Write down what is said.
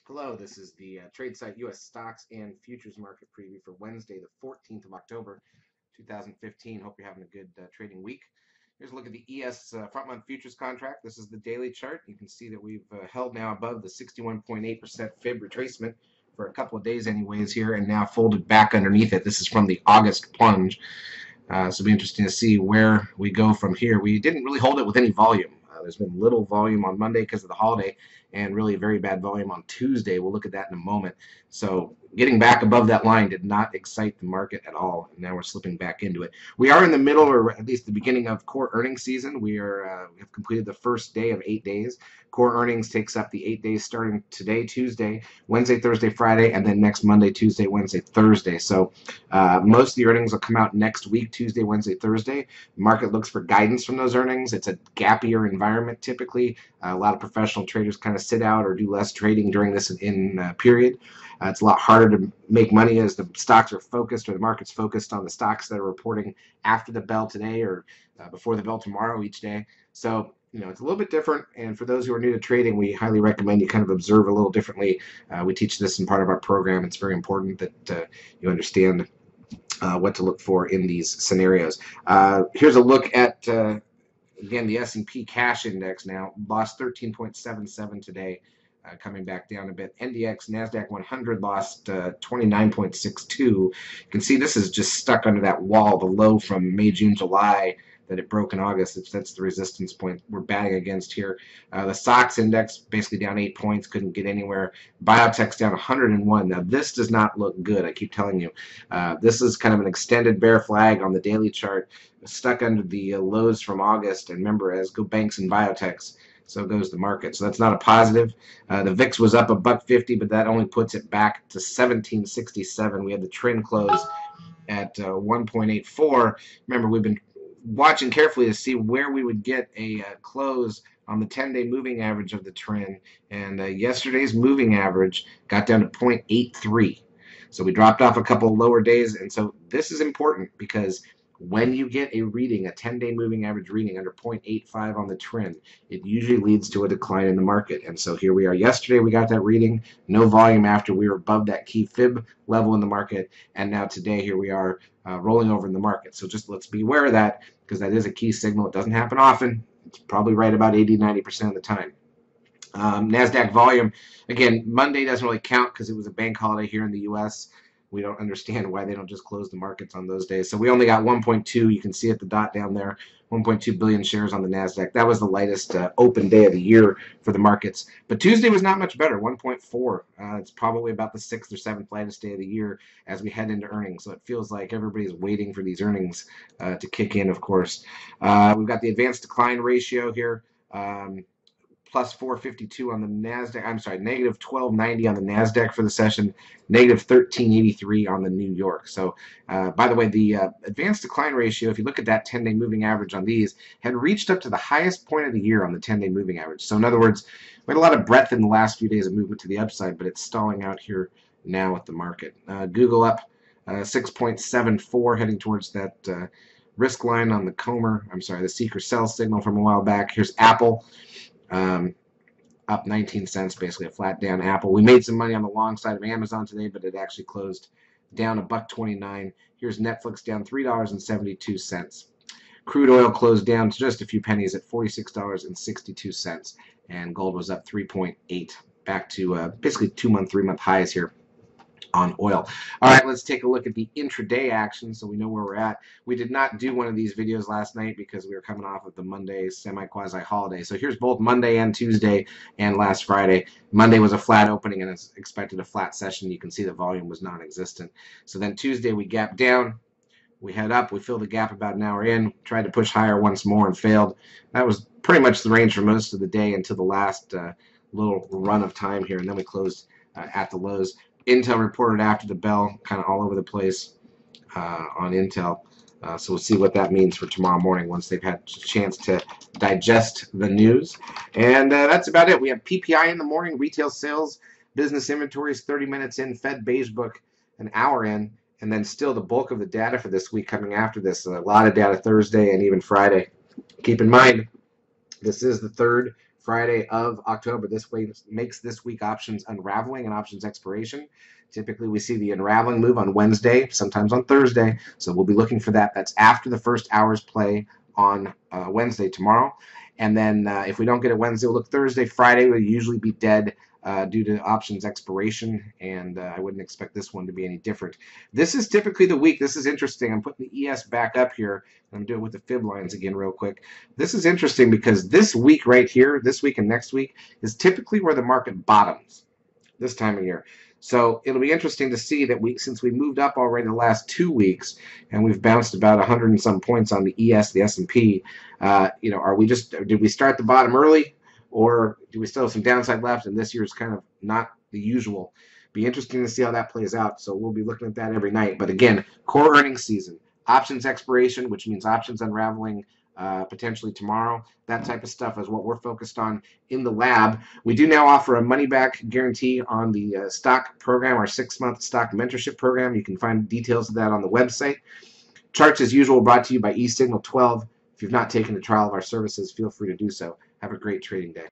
Hello, this is the Tradesight U.S. Stocks and Futures Market Preview for Wednesday, the 14th of October, 2015. Hope you're having a good trading week. Here's a look at the ES front month futures contract. This is the daily chart. You can see that we've held now above the 61.8% fib retracement for a couple of days anyways here, and now folded back underneath it. This is from the August plunge. So it'll be interesting to see where we go from here. We didn't really hold it with any volume. There's been little volume on Monday because of the holiday, and really very bad volume on Tuesday. We'll look at that in a moment. So getting back above that line did not excite the market at all. And now we're slipping back into it. We are in the middle, or at least the beginning of core earnings season. We have completed the first day of 8 days. Core earnings takes up the 8 days starting today, Tuesday, Wednesday, Thursday, Friday, and then next Monday, Tuesday, Wednesday, Thursday. So most of the earnings will come out next week, Tuesday, Wednesday, Thursday. The market looks for guidance from those earnings. It's a gappier environment typically. A lot of professional traders kind of sit out or do less trading during this period. It's a lot harder to make money as the stocks are focused, or the market's focused on the stocks that are reporting after the bell today or before the bell tomorrow each day. So it's a little bit different, and for those who are new to trading, we highly recommend you kind of observe a little differently. We teach this in part of our program. It's very important that you understand what to look for in these scenarios. Here's a look at, again, the S&P cash index now. Lost 13.77 today, coming back down a bit. NDX, NASDAQ 100 lost 29.62. You can see this is just stuck under that wall, the low from May, June, July that it broke in August. That's the resistance point we're batting against here. The SOX index basically down 8 points, couldn't get anywhere. Biotech's down 101. Now this does not look good, I keep telling you. This is kind of an extended bear flag on the daily chart, stuck under the lows from August. And remember, as go banks and biotechs, so goes the market. So that's not a positive. The VIX was up $1.50, but that only puts it back to 1767. We had the trend close at 1.84. Remember, we've been watching carefully to see where we would get a close on the 10-day moving average of the trend, and yesterday's moving average got down to 0.83. So we dropped off a couple of lower days, and so this is important because when you get a reading, a 10-day moving average reading under 0.85 on the trend, it usually leads to a decline in the market. And so here we are. Yesterday we got that reading, no volume after we were above that key fib level in the market, and now today here we are rolling over in the market. So just let's be aware of that, because that is a key signal. It doesn't happen often. It's probably right about 80-90% of the time. NASDAQ volume, again, Monday doesn't really count because it was a bank holiday here in the U.S. We don't understand why they don't just close the markets on those days. So we only got 1.2. You can see at the dot down there, 1.2 billion shares on the NASDAQ. That was the lightest open day of the year for the markets. But Tuesday was not much better, 1.4. It's probably about the 6th or 7th lightest day of the year as we head into earnings. So it feels like everybody's waiting for these earnings to kick in, of course. We've got the advanced decline ratio here. Plus 452 on the NASDAQ. I'm sorry, negative 1290 on the NASDAQ for the session, negative 1383 on the New York. So, by the way, the advanced decline ratio, if you look at that 10-day moving average on these, had reached up to the highest point of the year on the 10-day moving average. So, in other words, we had a lot of breadth in the last few days of movement to the upside, but it's stalling out here now with the market. Google up 6.74, heading towards that risk line on the Comer. I'm sorry, the seek or sell signal from a while back. Here's Apple. Up 19 cents, basically a flat down Apple. We made some money on the long side of Amazon today, but it actually closed down $1.29. Here's Netflix down $3.72. Crude oil closed down to just a few pennies at $46.62, and gold was up 3.8, back to basically 2-month, 3-month highs here on oil. All right, let's take a look at the intraday action so we know where we're at. We did not do one of these videos last night because we were coming off of the Monday semi-quasi holiday. So here's both Monday and Tuesday and last Friday. Monday was a flat opening and it's expected a flat session. You can see the volume was non-existent. So then Tuesday we gapped down. We head up, we filled the gap about an hour in, tried to push higher once more and failed. That was pretty much the range for most of the day until the last little run of time here, and then we closed at the lows. Intel reported after the bell, kind of all over the place on Intel. So we'll see what that means for tomorrow morning once they've had a chance to digest the news. And that's about it. We have PPI in the morning, retail sales, business inventories 30 minutes in, Fed Beige Book an hour in, and then still the bulk of the data for this week coming after this. A lot of data Thursday and even Friday. Keep in mind, this is the third Friday of October. This way makes this week options unraveling and options expiration. Typically, we see the unraveling move on Wednesday, sometimes on Thursday. So we'll be looking for that. That's after the first hour's play on Wednesday tomorrow. And then if we don't get it Wednesday, we'll look Thursday. Friday will usually be dead due to options expiration, and I wouldn't expect this one to be any different. This is typically the week. This is interesting. I'm putting the ES back up here. I'm doing it with the fib lines again real quick. This is interesting because this week right here, this week and next week, is typically where the market bottoms this time of year. So it'll be interesting to see that since we moved up already the last 2 weeks and we've bounced about 100 and some points on the ES, the S&P, did we start the bottom early, or do we still have some downside left? And this year's kind of not the usual. Be interesting to see how that plays out. So we'll be looking at that every night. But again, core earnings season, options expiration, which means options unraveling potentially tomorrow. That type of stuff is what we're focused on in the lab. We do now offer a money-back guarantee on the stock program, our 6-month stock mentorship program. You can find details of that on the website. Charts, as usual, brought to you by eSignal 12. If you've not taken a trial of our services, feel free to do so. Have a great trading day.